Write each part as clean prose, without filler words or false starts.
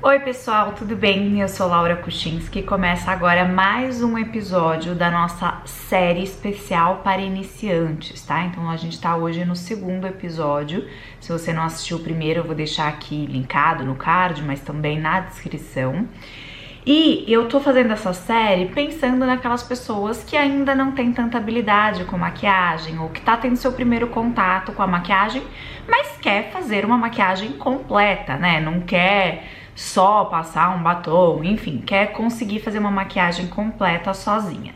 Oi pessoal, tudo bem? Eu sou Laura Kuchinski e começa agora mais um episódio da nossa série especial para iniciantes, tá? Então a gente tá hoje no segundo episódio. Se você não assistiu o primeiro, eu vou deixar aqui linkado no card, mas também na descrição. E eu tô fazendo essa série pensando naquelas pessoas que ainda não têm tanta habilidade com maquiagem ou que tá tendo seu primeiro contato com a maquiagem, mas quer fazer uma maquiagem completa, né? Não quer só passar um batom, enfim, quer conseguir fazer uma maquiagem completa sozinha.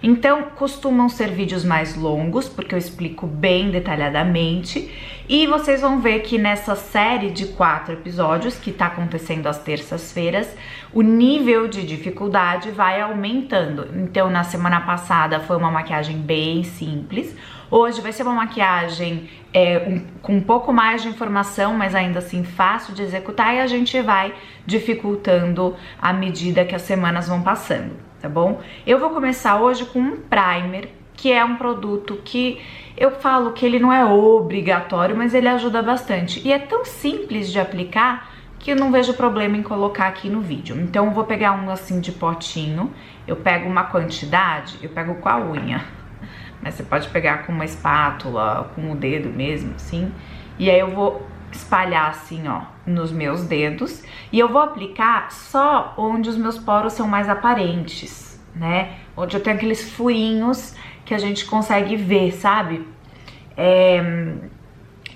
Então, costumam ser vídeos mais longos, porque eu explico bem detalhadamente, e vocês vão ver que nessa série de 4 episódios, que tá acontecendo às terças-feiras, o nível de dificuldade vai aumentando. Então, na semana passada foi uma maquiagem bem simples, hoje vai ser uma maquiagem com um pouco mais de informação, mas ainda assim fácil de executar, e a gente vai dificultando à medida que as semanas vão passando, tá bom? Eu vou começar hoje com um primer, que é um produto que eu falo que ele não é obrigatório, mas ele ajuda bastante. E é tão simples de aplicar que eu não vejo problema em colocar aqui no vídeo. Então eu vou pegar um assim de potinho, eu pego uma quantidade, eu pego com a unha. Mas você pode pegar com uma espátula, com o dedo mesmo, assim. E aí eu vou espalhar assim, ó, nos meus dedos. E eu vou aplicar só onde os meus poros são mais aparentes, né? Onde eu tenho aqueles furinhos que a gente consegue ver, sabe?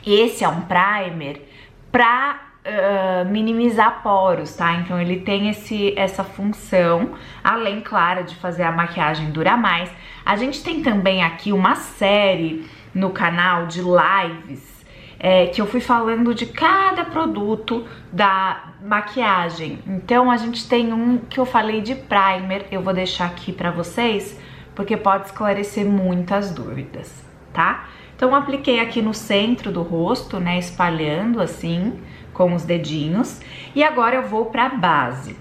Esse é um primer pra minimizar poros, tá? Então ele tem essa função, além, claro, de fazer a maquiagem durar mais. A gente tem também aqui uma série no canal de lives que eu fui falando de cada produto da maquiagem. Então a gente tem um que eu falei de primer, eu vou deixar aqui pra vocês, porque pode esclarecer muitas dúvidas, tá? Então eu apliquei aqui no centro do rosto, né, espalhando assim, com os dedinhos. E agora eu vou pra base.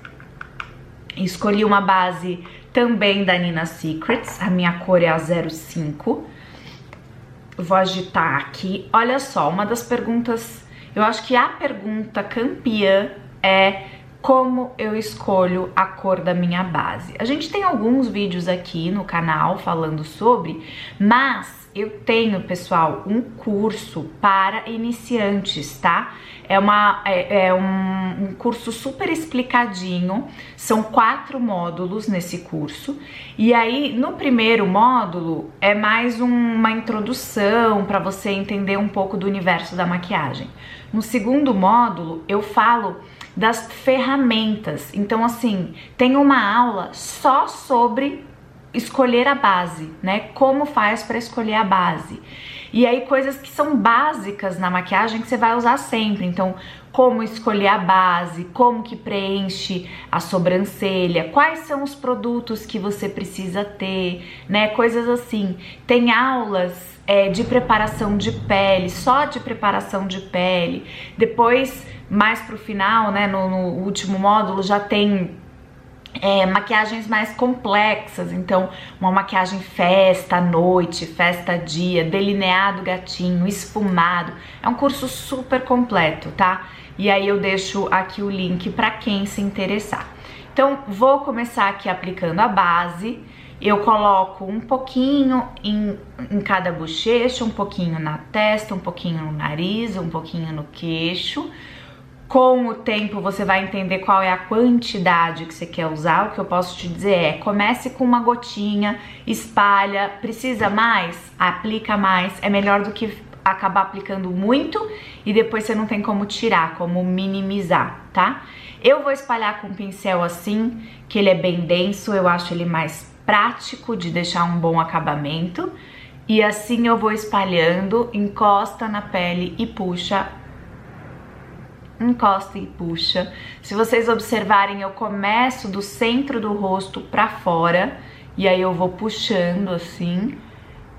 Escolhi uma base também da Nina Secrets, a minha cor é a 05. Vou agitar aqui. Olha só, uma das perguntas, eu acho que a pergunta campeã é como eu escolho a cor da minha base. A gente tem alguns vídeos aqui no canal falando sobre, mas eu tenho, pessoal, um curso para iniciantes, tá? É um curso super explicadinho, são 4 módulos nesse curso, e aí no primeiro módulo é mais uma introdução para você entender um pouco do universo da maquiagem. No segundo módulo eu falo das ferramentas, então assim, tem uma aula só sobre escolher a base, né? Como faz para escolher a base. E aí coisas que são básicas na maquiagem que você vai usar sempre. Então, como escolher a base, como que preenche a sobrancelha, quais são os produtos que você precisa ter, né? Coisas assim. Tem aulas de preparação de pele, só de preparação de pele. Depois, mais pro final, né, no último módulo, já tem maquiagens mais complexas, então uma maquiagem festa à noite, festa dia, delineado gatinho, esfumado. É um curso super completo, tá? E aí eu deixo aqui o link para quem se interessar. Então vou começar aqui aplicando a base. Eu coloco um pouquinho em cada bochecha, um pouquinho na testa, um pouquinho no nariz, um pouquinho no queixo. Com o tempo você vai entender qual é a quantidade que você quer usar. O que eu posso te dizer é, comece com uma gotinha, espalha, precisa mais? Aplica mais, é melhor do que acabar aplicando muito e depois você não tem como tirar, como minimizar, tá? Eu vou espalhar com um pincel assim, que ele é bem denso, eu acho ele mais prático de deixar um bom acabamento. E assim eu vou espalhando, encosta na pele e puxa. Encosta e puxa. Se vocês observarem, eu começo do centro do rosto pra fora e aí eu vou puxando assim,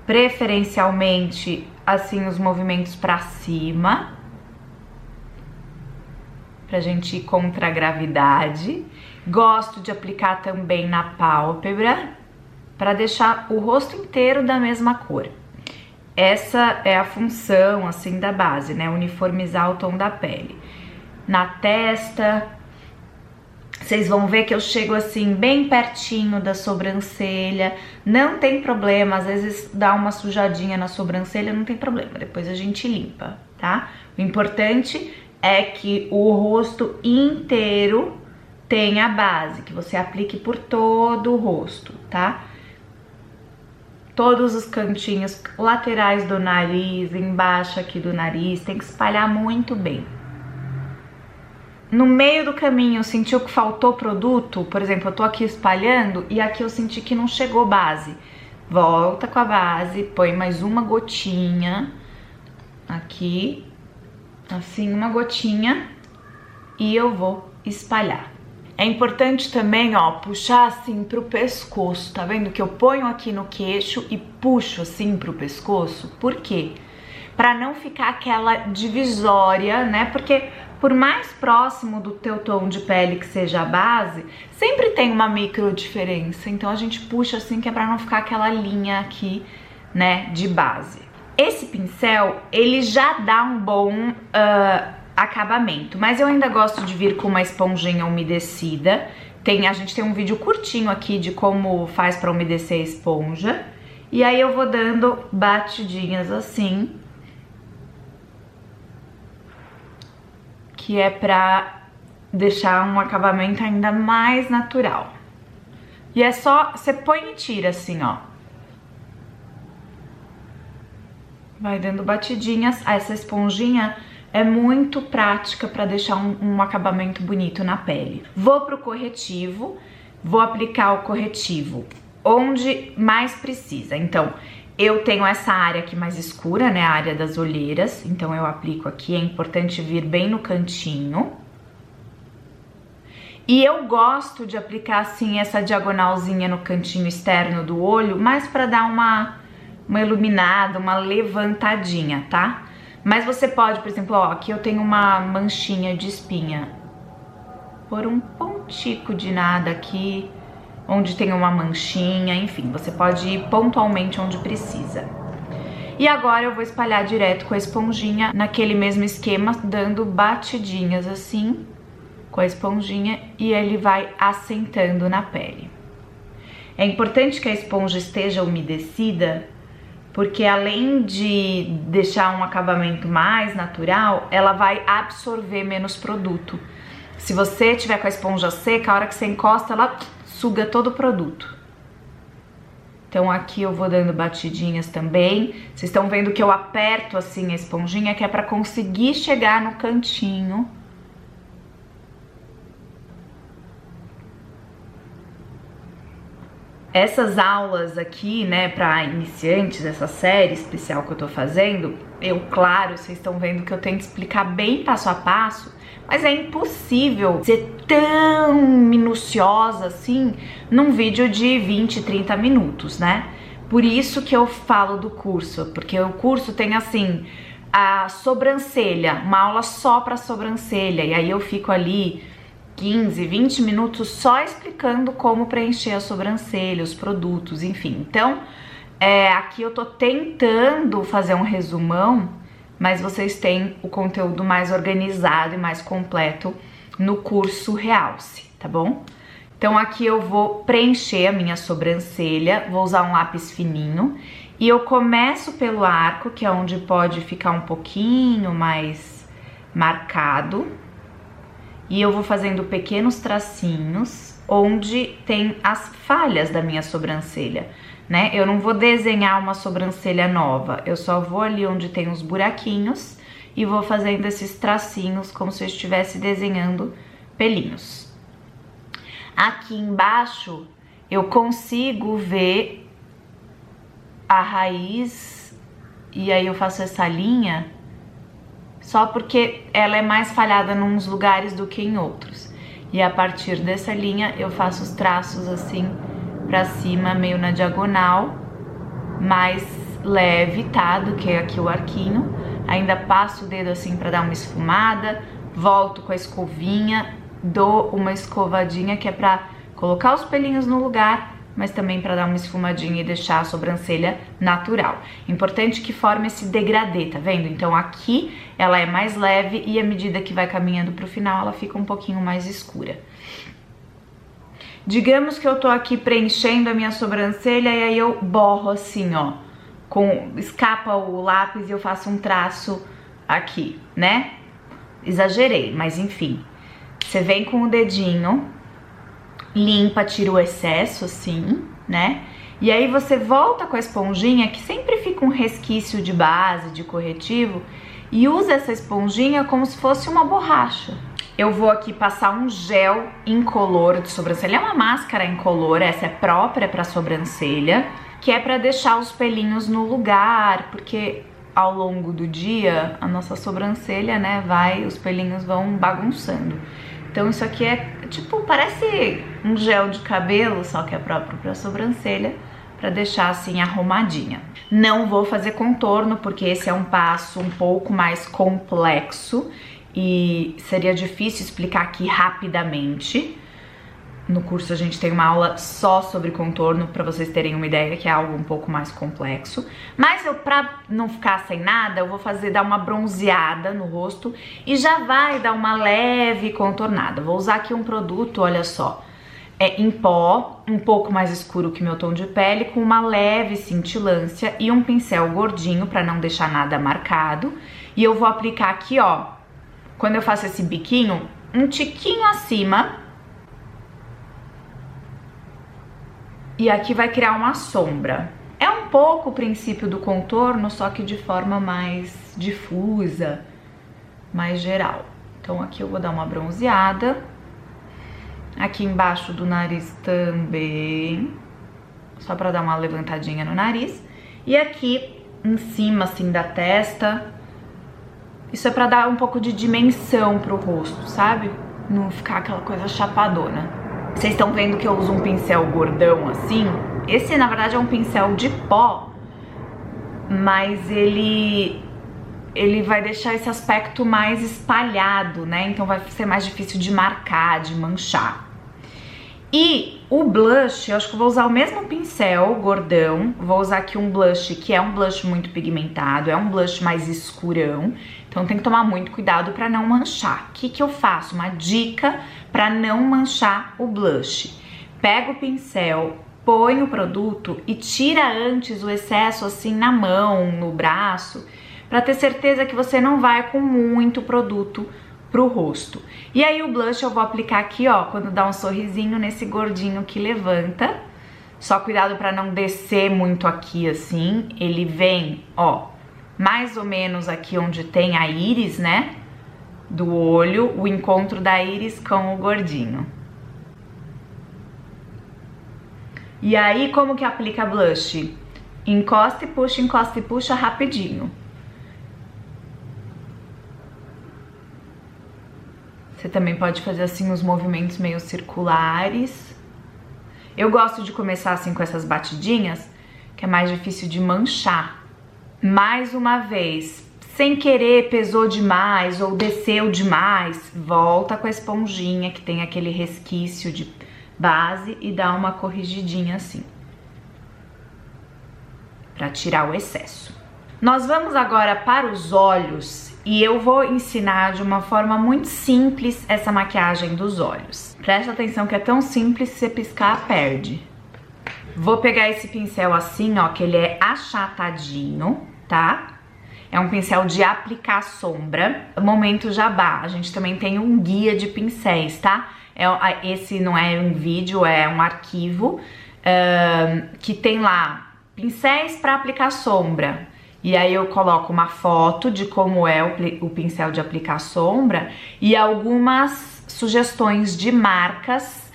preferencialmente assim os movimentos pra cima, pra gente ir contra a gravidade. Gosto de aplicar também na pálpebra pra deixar o rosto inteiro da mesma cor. Essa é a função assim da base, né? Uniformizar o tom da pele. Na testa, Vocês vão ver que eu chego assim bem pertinho da sobrancelha, não tem problema, às vezes dá uma sujadinha na sobrancelha, não tem problema, depois a gente limpa, tá? O importante é que o rosto inteiro tenha a base, que você aplique por todo o rosto, tá? Todos os cantinhos laterais do nariz, embaixo aqui do nariz, tem que espalhar muito bem. No meio do caminho, sentiu que faltou produto? Por exemplo, eu tô aqui espalhando e aqui eu senti que não chegou base. Volta com a base, põe mais uma gotinha aqui, assim, uma gotinha, e eu vou espalhar. É importante também, ó, puxar assim pro pescoço, tá vendo? Que eu ponho aqui no queixo e puxo assim pro pescoço. Por quê? Pra não ficar aquela divisória, né? Porque por mais próximo do teu tom de pele que seja a base, sempre tem uma micro diferença. Então a gente puxa assim que é pra não ficar aquela linha aqui, né, de base. Esse pincel, ele já dá um bom acabamento, mas eu ainda gosto de vir com uma esponjinha umedecida. A gente tem um vídeo curtinho aqui de como faz pra umedecer a esponja. E aí eu vou dando batidinhas assim, que é pra deixar um acabamento ainda mais natural. E é só, você põe e tira assim, ó. Vai dando batidinhas. Essa esponjinha é muito prática pra deixar um acabamento bonito na pele. Vou pro corretivo, vou aplicar o corretivo onde mais precisa. Então, eu tenho essa área aqui mais escura, né, a área das olheiras, então eu aplico aqui, é importante vir bem no cantinho. E eu gosto de aplicar assim essa diagonalzinha no cantinho externo do olho, mais pra dar uma iluminada, uma levantadinha, tá? Mas você pode, por exemplo, ó, aqui eu tenho uma manchinha de espinha, por um pontico de nada aqui, onde tem uma manchinha, enfim, você pode ir pontualmente onde precisa. E agora eu vou espalhar direto com a esponjinha, naquele mesmo esquema, dando batidinhas assim, com a esponjinha, e ele vai assentando na pele. É importante que a esponja esteja umedecida, porque além de deixar um acabamento mais natural, ela vai absorver menos produto. Se você tiver com a esponja seca, a hora que você encosta, ela suga todo o produto. Então aqui eu vou dando batidinhas também. Vocês estão vendo que eu aperto assim a esponjinha, que é para conseguir chegar no cantinho. Essas aulas aqui, né, para iniciantes, essa série especial que eu tô fazendo, claro, vocês estão vendo que eu tenho que explicar bem passo a passo, mas é impossível ser tão minuciosa assim num vídeo de 20, 30 minutos, né? Por isso que eu falo do curso, porque o curso tem assim, a sobrancelha, uma aula só pra sobrancelha, e aí eu fico ali 15, 20 minutos só explicando como preencher a sobrancelha, os produtos, enfim. Então, aqui eu tô tentando fazer um resumão, mas vocês têm o conteúdo mais organizado e mais completo no curso Realce, tá bom? Então aqui eu vou preencher a minha sobrancelha, vou usar um lápis fininho e eu começo pelo arco, que é onde pode ficar um pouquinho mais marcado. E eu vou fazendo pequenos tracinhos onde tem as falhas da minha sobrancelha, né? Eu não vou desenhar uma sobrancelha nova, eu só vou ali onde tem os buraquinhos e vou fazendo esses tracinhos como se eu estivesse desenhando pelinhos. Aqui embaixo eu consigo ver a raiz e aí eu faço essa linha só porque ela é mais falhada em uns lugares do que em outros. E a partir dessa linha eu faço os traços assim pra cima, meio na diagonal, mais leve, tá? Do que aqui o arquinho. Ainda passo o dedo assim pra dar uma esfumada, volto com a escovinha, dou uma escovadinha que é pra colocar os pelinhos no lugar, mas também para dar uma esfumadinha e deixar a sobrancelha natural. Importante que forme esse degradê, tá vendo? Então aqui ela é mais leve e à medida que vai caminhando pro final ela fica um pouquinho mais escura. Digamos que eu tô aqui preenchendo a minha sobrancelha e aí eu borro assim, ó, escapa o lápis e eu faço um traço aqui, né? Exagerei, mas enfim. Você vem com o dedinho, limpa, tira o excesso assim, né? E aí você volta com a esponjinha, que sempre fica um resquício de base, de corretivo, e usa essa esponjinha como se fosse uma borracha. Eu vou aqui passar um gel incolor de sobrancelha, é uma máscara incolor, essa é própria para sobrancelha, que é para deixar os pelinhos no lugar, porque ao longo do dia a nossa sobrancelha, né, os pelinhos vão bagunçando. Então isso aqui é tipo, parece um gel de cabelo, só que é próprio para sobrancelha, para deixar assim arrumadinha. Não vou fazer contorno, porque esse é um passo um pouco mais complexo e seria difícil explicar aqui rapidamente. No curso a gente tem uma aula só sobre contorno, para vocês terem uma ideia que é algo um pouco mais complexo. Mas pra não ficar sem nada, eu vou dar uma bronzeada no rosto e já vai dar uma leve contornada. Vou usar aqui um produto, olha só, em pó, um pouco mais escuro que meu tom de pele, com uma leve cintilância e um pincel gordinho para não deixar nada marcado. E eu vou aplicar aqui, ó, quando eu faço esse biquinho, um tiquinho acima. E aqui vai criar uma sombra. É um pouco o princípio do contorno, só que de forma mais difusa, mais geral. Então aqui eu vou dar uma bronzeada. Aqui embaixo do nariz também, só pra dar uma levantadinha no nariz. E aqui em cima, assim, da testa. Isso é pra dar um pouco de dimensão pro rosto, sabe? Não ficar aquela coisa chapadona. Vocês estão vendo que eu uso um pincel gordão assim? Esse, na verdade, é um pincel de pó, mas ele vai deixar esse aspecto mais espalhado, né? Então vai ser mais difícil de marcar, de manchar. E o blush, eu acho que eu vou usar o mesmo pincel gordão. Vou usar aqui um blush que é um blush muito pigmentado, é um blush mais escurão. Então tem que tomar muito cuidado para não manchar. O que eu faço? Uma dica para não manchar o blush. Pega o pincel, põe o produto e tira antes o excesso assim na mão, no braço, para ter certeza que você não vai com muito produto pro rosto. E aí o blush eu vou aplicar aqui, ó, quando dá um sorrisinho nesse gordinho que levanta. Só cuidado para não descer muito aqui assim. Ele vem, ó, mais ou menos aqui onde tem a íris, né, do olho, o encontro da íris com o gordinho. E aí como que aplica blush? Encosta e puxa rapidinho. Você também pode fazer assim os movimentos meio circulares. Eu gosto de começar assim com essas batidinhas, que é mais difícil de manchar. Mais uma vez, sem querer pesou demais ou desceu demais, volta com a esponjinha que tem aquele resquício de base e dá uma corrigidinha assim, para tirar o excesso. Nós vamos agora para os olhos. E eu vou ensinar de uma forma muito simples essa maquiagem dos olhos. Presta atenção que é tão simples que se você piscar, perde. Vou pegar esse pincel assim, ó, que ele é achatadinho, tá? É um pincel de aplicar sombra. Momento jabá, a gente também tem um guia de pincéis, tá? Esse não é um vídeo, é um arquivo que tem lá pincéis para aplicar sombra. E aí eu coloco uma foto de como é o pincel de aplicar sombra e algumas sugestões de marcas.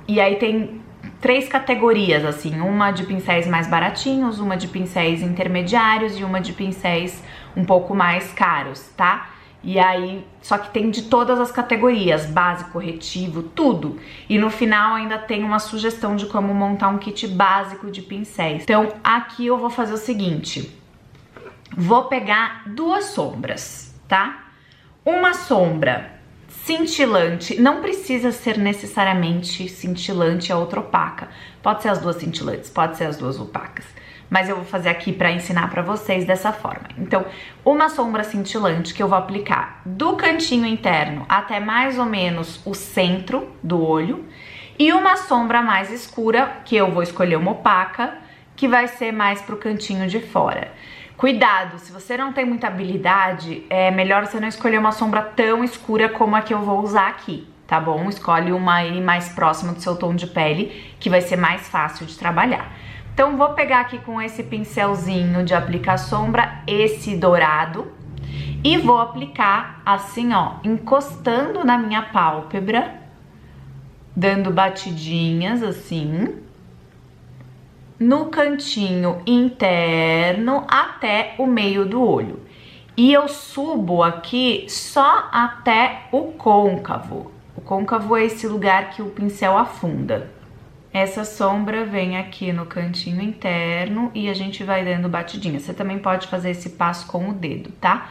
E aí tem 3 categorias, assim, uma de pincéis mais baratinhos, uma de pincéis intermediários e uma de pincéis um pouco mais caros, tá? E aí, só que tem de todas as categorias, base, corretivo, tudo. E no final ainda tem uma sugestão de como montar um kit básico de pincéis. Então aqui eu vou fazer o seguinte, vou pegar 2 sombras, tá? Uma sombra cintilante, não precisa ser necessariamente cintilante e a outra opaca. Pode ser as 2 cintilantes, pode ser as 2 opacas. mas eu vou fazer aqui pra ensinar pra vocês dessa forma. Então, uma sombra cintilante que eu vou aplicar do cantinho interno até mais ou menos o centro do olho, e uma sombra mais escura, que eu vou escolher uma opaca, que vai ser mais pro cantinho de fora. Cuidado, se você não tem muita habilidade, é melhor você não escolher uma sombra tão escura como a que eu vou usar aqui, tá bom? Escolhe uma aí mais próxima do seu tom de pele, que vai ser mais fácil de trabalhar. Então, vou pegar aqui com esse pincelzinho de aplicar sombra, esse dourado, e vou aplicar assim, ó, encostando na minha pálpebra, dando batidinhas assim, no cantinho interno até o meio do olho. E eu subo aqui só até o côncavo. O côncavo é esse lugar que o pincel afunda. Essa sombra vem aqui no cantinho interno e a gente vai dando batidinha. Você também pode fazer esse passo com o dedo, tá?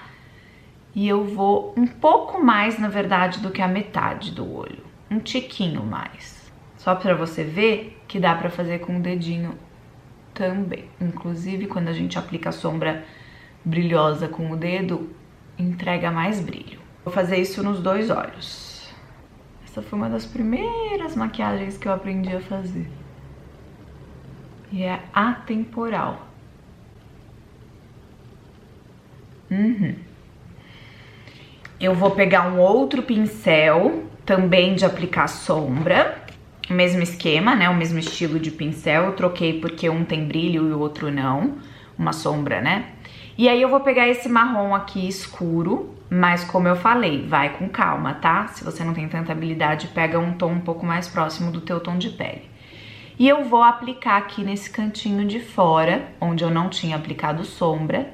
E eu vou um pouco mais, na verdade, do que a metade do olho. Um tiquinho mais. Só pra você ver que dá pra fazer com o dedinho também. Inclusive, quando a gente aplica a sombra brilhosa com o dedo, entrega mais brilho. Vou fazer isso nos dois olhos. Essa foi uma das primeiras maquiagens que eu aprendi a fazer. E é atemporal. Eu vou pegar um outro pincel, também de aplicar sombra. O mesmo esquema, né? O mesmo estilo de pincel. Eu troquei porque um tem brilho e o outro não. Uma sombra, né? E aí eu vou pegar esse marrom aqui escuro, mas como eu falei, vai com calma, tá? Se você não tem tanta habilidade, pega um tom um pouco mais próximo do teu tom de pele. E eu vou aplicar aqui nesse cantinho de fora, onde eu não tinha aplicado sombra,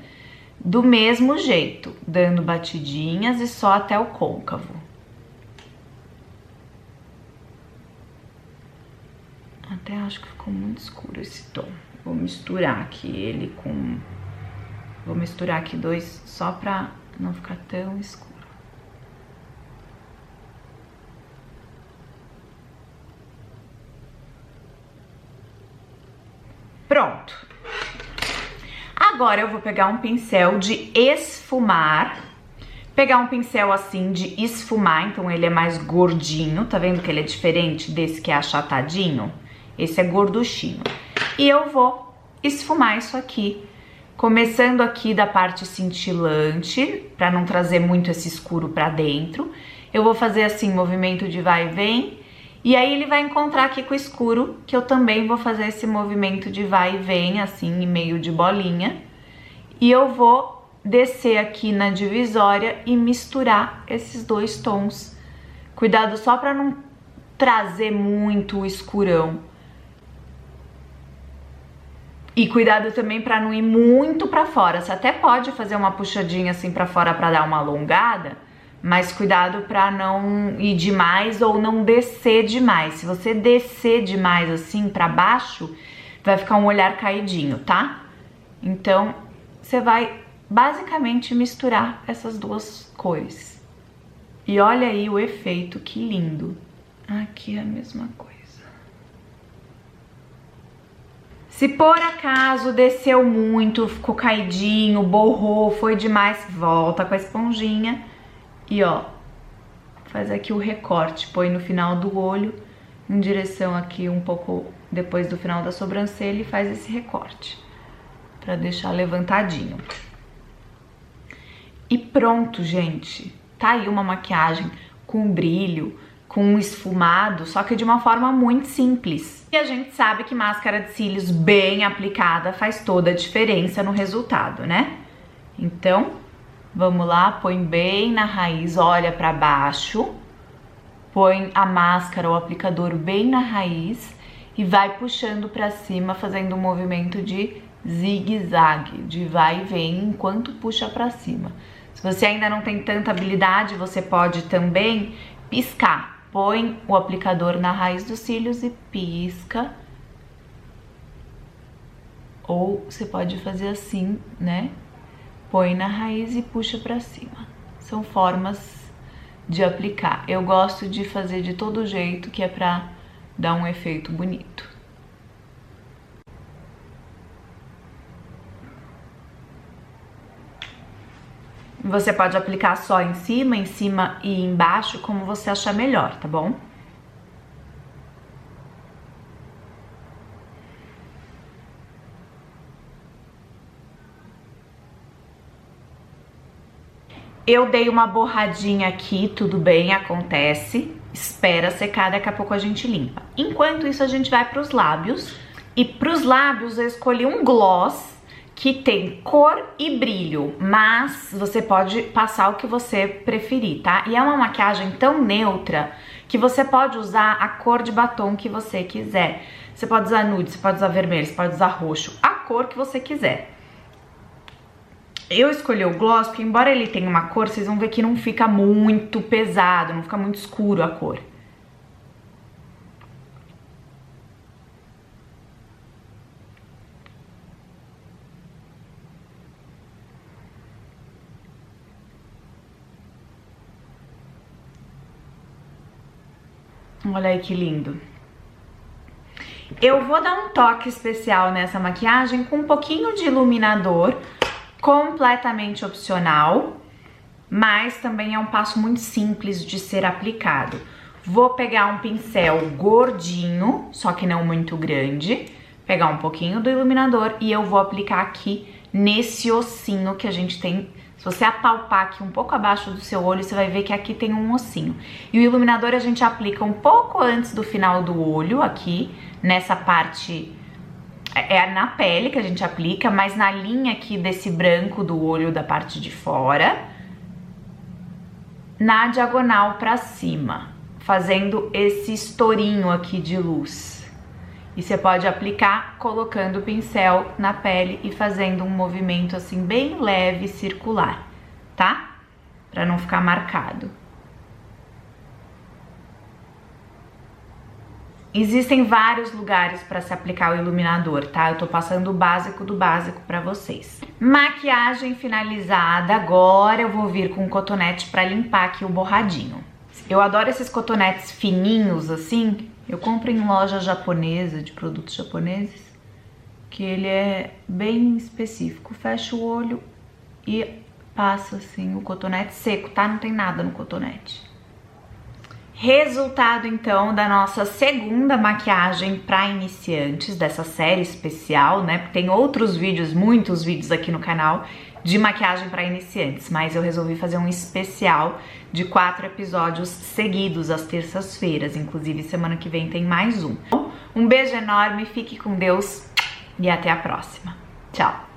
do mesmo jeito, dando batidinhas e só até o côncavo. Até acho que ficou muito escuro esse tom. Vou misturar aqui ele com... Vou misturar aqui dois só pra não ficar tão escuro. Pronto. Agora eu vou pegar um pincel de esfumar. Pegar um pincel assim de esfumar, então ele é mais gordinho. Tá vendo que ele é diferente desse que é achatadinho? Esse é gorduchinho. E eu vou esfumar isso aqui. Começando aqui da parte cintilante, pra não trazer muito esse escuro pra dentro. Eu vou fazer assim, movimento de vai e vem. E aí ele vai encontrar aqui com o escuro, que eu também vou fazer esse movimento de vai e vem, assim, em meio de bolinha. E eu vou descer aqui na divisória e misturar esses dois tons. Cuidado só pra não trazer muito o escurão. E cuidado também pra não ir muito pra fora. Você até pode fazer uma puxadinha assim pra fora pra dar uma alongada, mas cuidado pra não ir demais ou não descer demais. Se você descer demais assim pra baixo, vai ficar um olhar caidinho, tá? Então, você vai basicamente misturar essas duas cores. E olha aí o efeito, que lindo. Aqui é a mesma coisa. Se por acaso desceu muito, ficou caidinho, borrou, foi demais, volta com a esponjinha e ó, faz aqui o recorte, põe no final do olho, em direção aqui um pouco depois do final da sobrancelha e faz esse recorte, pra deixar levantadinho. E pronto, gente, tá aí uma maquiagem com brilho, com um esfumado, só que de uma forma muito simples. E a gente sabe que máscara de cílios bem aplicada faz toda a diferença no resultado, né? Então, vamos lá, põe bem na raiz, olha pra baixo, põe a máscara, o aplicador bem na raiz e vai puxando pra cima, fazendo um movimento de zigue-zague, de vai e vem, enquanto puxa pra cima. Se você ainda não tem tanta habilidade, você pode também piscar. Põe o aplicador na raiz dos cílios e pisca. Ou você pode fazer assim, né? Põe na raiz e puxa pra cima. São formas de aplicar. Eu gosto de fazer de todo jeito, que é pra dar um efeito bonito. Você pode aplicar só em cima e embaixo, como você achar melhor, tá bom? Eu dei uma borradinha aqui, tudo bem, acontece. Espera secar, daqui a pouco a gente limpa. Enquanto isso, a gente vai pros lábios. E pros lábios eu escolhi um gloss que tem cor e brilho, mas você pode passar o que você preferir, tá? E é uma maquiagem tão neutra que você pode usar a cor de batom que você quiser. Você pode usar nude, você pode usar vermelho, você pode usar roxo, a cor que você quiser. Eu escolhi o gloss porque, embora ele tenha uma cor, vocês vão ver que não fica muito pesado, não fica muito escuro a cor. Olha aí que lindo. Eu vou dar um toque especial nessa maquiagem com um pouquinho de iluminador, completamente opcional, mas também é um passo muito simples de ser aplicado. Vou pegar um pincel gordinho, só que não muito grande, pegar um pouquinho do iluminador e eu vou aplicar aqui nesse ossinho que a gente tem. Se você apalpar aqui um pouco abaixo do seu olho, você vai ver que aqui tem um ossinho. E o iluminador a gente aplica um pouco antes do final do olho, aqui, nessa parte, é na pele que a gente aplica, mas na linha aqui desse branco do olho da parte de fora, na diagonal pra cima, fazendo esse estourinho aqui de luz. E você pode aplicar colocando o pincel na pele e fazendo um movimento assim bem leve, circular, tá? Pra não ficar marcado. Existem vários lugares pra se aplicar o iluminador, tá? Eu tô passando o básico do básico pra vocês. Maquiagem finalizada, agora eu vou vir com um cotonete pra limpar aqui o borradinho. Eu adoro esses cotonetes fininhos assim. Eu compro em loja japonesa, de produtos japoneses, que ele é bem específico. Fecha o olho e passa assim o cotonete seco, tá? Não tem nada no cotonete. Resultado então da nossa segunda maquiagem para iniciantes, dessa série especial, né? Porque tem outros vídeos, muitos vídeos aqui no canal de maquiagem para iniciantes, mas eu resolvi fazer um especial de 4 episódios seguidos às terças-feiras, inclusive semana que vem tem mais um. Um beijo enorme, fique com Deus e até a próxima. Tchau!